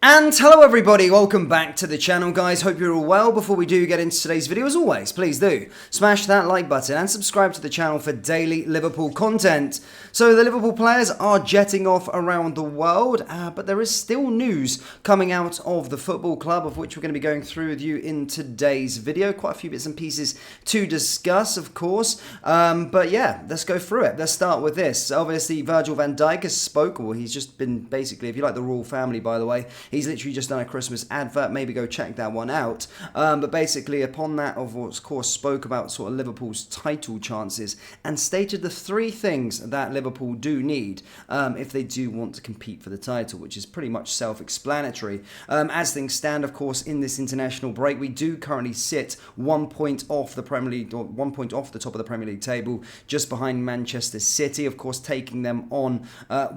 And hello everybody, welcome back to the channel guys, hope you're all well. Before we do get into today's video, as always, please do smash that like button and subscribe to the channel for daily Liverpool content. So the Liverpool players are jetting off around the world, but there is still news coming out of the football club, of which we're going to be going through with you in today's video. Quite a few bits and pieces to discuss, of course, but yeah, let's go through it. Let's start with this. Obviously, Virgil van Dijk has spoken, well, he's just been basically, if you like the royal family, by the way, he's literally just done a Christmas advert. Maybe go check that one out. But basically, upon that, of course, spoke about sort of Liverpool's title chances and stated the three things that Liverpool do need if they do want to compete for the title, which is pretty much self-explanatory. As things stand, of course, in this international break, we do currently sit 1 point off the Premier League, or 1 point off the top of the Premier League table, just behind Manchester City. Of course, taking them on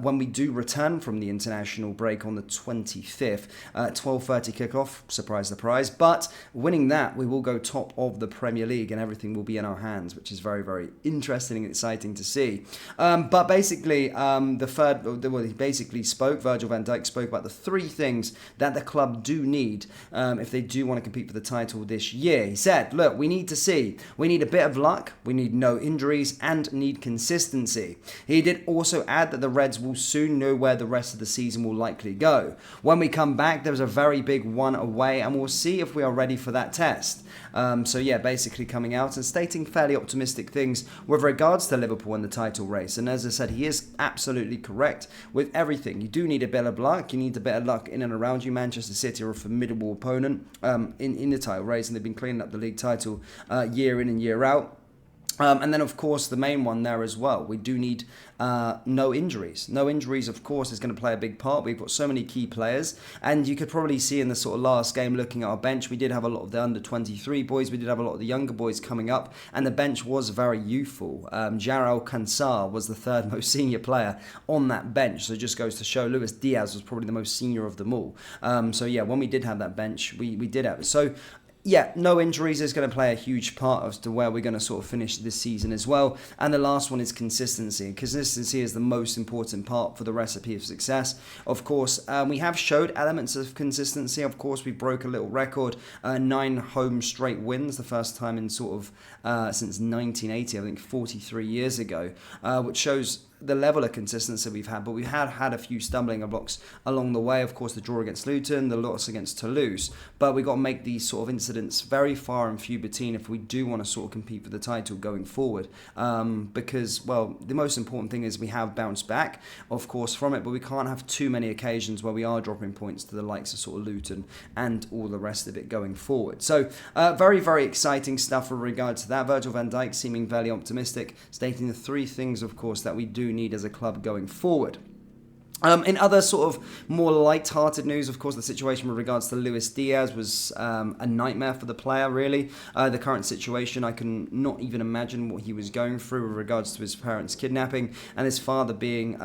when we do return from the international break on the 25th. 12:30 kickoff, surprise, surprise. But winning that, we will go top of the Premier League and everything will be in our hands, which is very, very interesting and exciting to see. But basically, he basically spoke, Virgil van Dijk spoke about the three things that the club do need if they do want to compete for the title this year. He said, look, we need a bit of luck, we need no injuries, and need consistency. He did also add that the Reds will soon know where the rest of the season will likely go. When we come back, there's a very big one away, and we'll see if we are ready for that test. So yeah, basically coming out and stating fairly optimistic things with regards to Liverpool and the title race. And as I said, he is absolutely correct with everything. You do need a bit of luck. You need a bit of luck in and around you. Manchester City are a formidable opponent in the title race, and they've been cleaning up the league title year in and year out. And then, of course, the main one there as well. We do need no injuries. No injuries, of course, is going to play a big part. We've got so many key players. And you could probably see in the sort of last game, looking at our bench, we did have a lot of the under-23 boys. We did have a lot of the younger boys coming up. And the bench was very youthful. Jarrell Kansar was the third most senior player on that bench. So it just goes to show Luis Diaz was probably the most senior of them all. So, yeah, when we did have that bench, we did have it. So, yeah, no injuries is going to play a huge part as to where we're going to sort of finish this season as well. And the last one is consistency. Consistency is the most important part for the recipe of success. Of course, we have showed elements of consistency. Of course, we broke a little record, 9 home straight wins, the first time in sort of since 1980, I think 43 years ago, which shows the level of consistency we've had, but we had a few stumbling blocks along the way. Of course, the draw against Luton, the loss against Toulouse, but we've got to make these sort of incidents very far and few between if we do want to sort of compete for the title going forward, because, well, the most important thing is we have bounced back, of course, from it, but we can't have too many occasions where we are dropping points to the likes of sort of Luton and all the rest of it going forward. So, very, very exciting stuff with regard to that. Virgil van Dijk seeming very optimistic, stating the three things, of course, that we do need as a club going forward. In other sort of more light-hearted news, of course, the situation with regards to Luis Diaz was a nightmare for the player, really. The current situation, I can not even imagine what he was going through with regards to his parents' kidnapping and his father being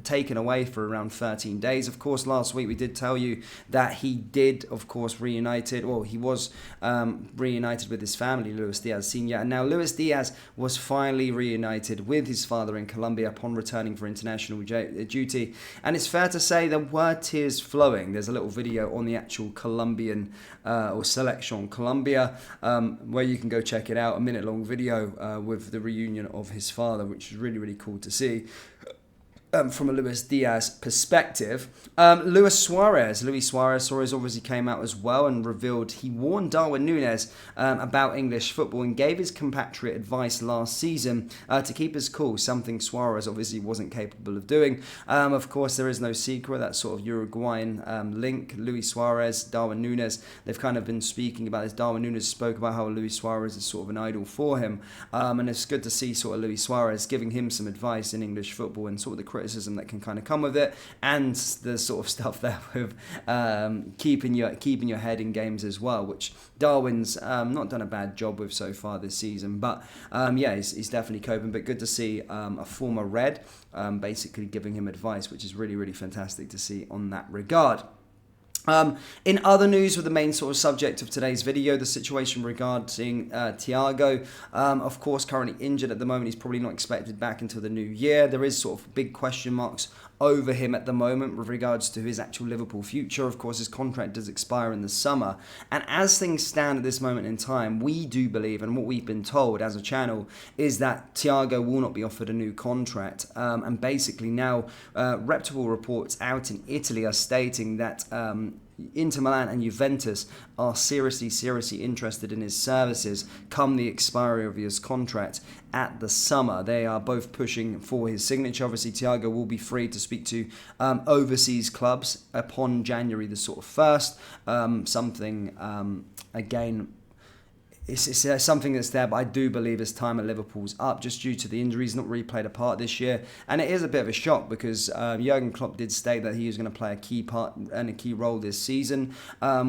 taken away for around 13 days. Of course, last week we did tell you that he did, of course, he was reunited with his family, Luis Diaz Sr. And now Luis Diaz was finally reunited with his father in Colombia upon returning for international duty. And it's fair to say there were tears flowing. There's a little video on the actual Colombian or Selección Colombia where you can go check it out, a minute-long video with the reunion of his father, which is really, really cool to see. From a Luis Diaz perspective. Luis Suarez obviously came out as well and revealed he warned Darwin Núñez about English football and gave his compatriot advice last season to keep his cool, something Suarez obviously wasn't capable of doing. Of course, there is no secret, that sort of Uruguayan link, Luis Suarez, Darwin Núñez, they've kind of been speaking about this. Darwin Núñez spoke about how Luis Suarez is sort of an idol for him, and it's good to see sort of Luis Suarez giving him some advice in English football and sort of the criticism that can kind of come with it, and the sort of stuff there with keeping your head in games as well, which Darwin's not done a bad job with so far this season. But yeah, he's definitely coping. But good to see a former Red basically giving him advice, which is really, really fantastic to see on that regard. In other news, with the main sort of subject of today's video, the situation regarding Thiago, of course, currently injured at the moment. He's probably not expected back until the new year. There is sort of big question marks over him at the moment with regards to his actual Liverpool future. Of course, his contract does expire in the summer. And as things stand at this moment in time, we do believe, and what we've been told as a channel, is that Thiago will not be offered a new contract. And basically now, reputable reports out in Italy are stating that Inter Milan and Juventus are seriously interested in his services come the expiry of his contract at the summer. They are both pushing for his signature. Obviously, Thiago will be free to speak to overseas clubs upon January the sort of 1st. Again, it's something that's there, but I do believe his time at Liverpool's up just due to the injuries. Not really played a part this year, and it is a bit of a shock because Jurgen Klopp did state that he was going to play a key part and a key role this season,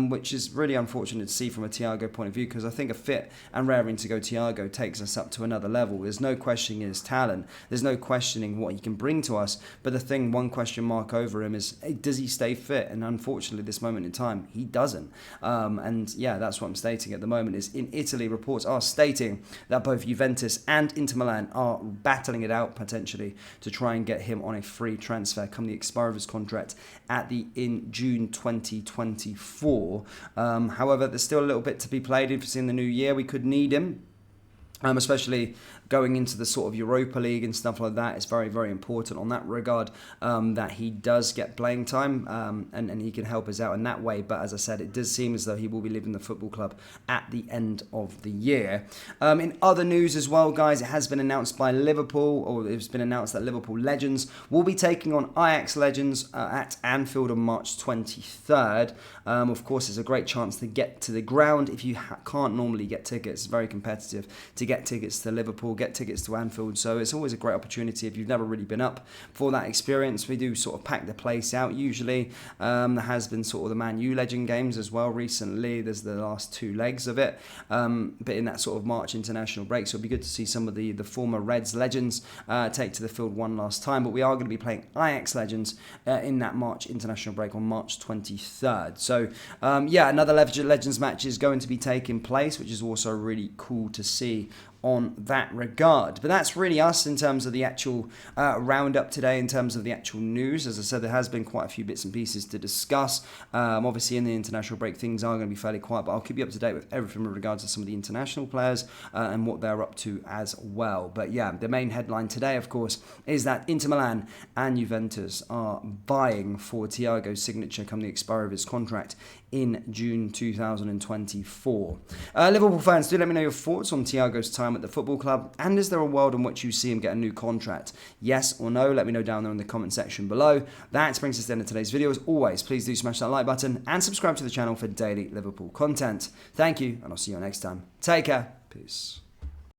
which is really unfortunate to see from a Thiago point of view, because I think a fit and raring to go Thiago takes us up to another level. There's no questioning his talent. There's no questioning what he can bring to us. But the thing, one question mark over him is, does he stay fit? And unfortunately, this moment in time, he doesn't. And yeah, that's what I'm stating at the moment. Is in Italy, reports are stating that both Juventus and Inter Milan are battling it out potentially to try and get him on a free transfer come the expiry of his contract in June 2024. However, there's still a little bit to be played. If it's in the new year, we could need him. Especially going into the sort of Europa League and stuff like that. It's very important on that regard, that he does get playing time and he can help us out in that way. But as I said, it does seem as though he will be leaving the football club at the end of the year. In other news as well, guys, it has been announced by Liverpool, or it's been announced that Liverpool Legends will be taking on Ajax Legends at Anfield on March 23rd. Of course, it's a great chance to get to the ground. If you can't normally get tickets, it's very competitive to get tickets to Liverpool, get tickets to Anfield, so it's always a great opportunity if you've never really been up for that experience. We do sort of pack the place out usually. There has been sort of the Man U Legend games as well recently. There's the last 2 legs of it, but in that sort of March international break, so it'll be good to see some of the former Reds legends take to the field one last time. But we are going to be playing Ajax Legends in that March international break on March 23rd. So yeah, another Legends match is going to be taking place, which is also really cool to see on that regard. But that's really us in terms of the actual roundup today, in terms of the actual news. As I said, there has been quite a few bits and pieces to discuss. Obviously, in the international break, things are going to be fairly quiet, but I'll keep you up to date with everything with regards to some of the international players and what they're up to as well. But yeah, the main headline today, of course, is that Inter Milan and Juventus are vying for Thiago's signature come the expiry of his contract in June 2024. Liverpool fans, do let me know your thoughts on Thiago's time at the football club, and is there a world in which you see him get a new contract? Yes or no? Let me know down there in the comment section below. That brings us to the end of today's video. As always, please do smash that like button and subscribe to the channel for daily Liverpool content. Thank you, and I'll see you next time. Take care. Peace.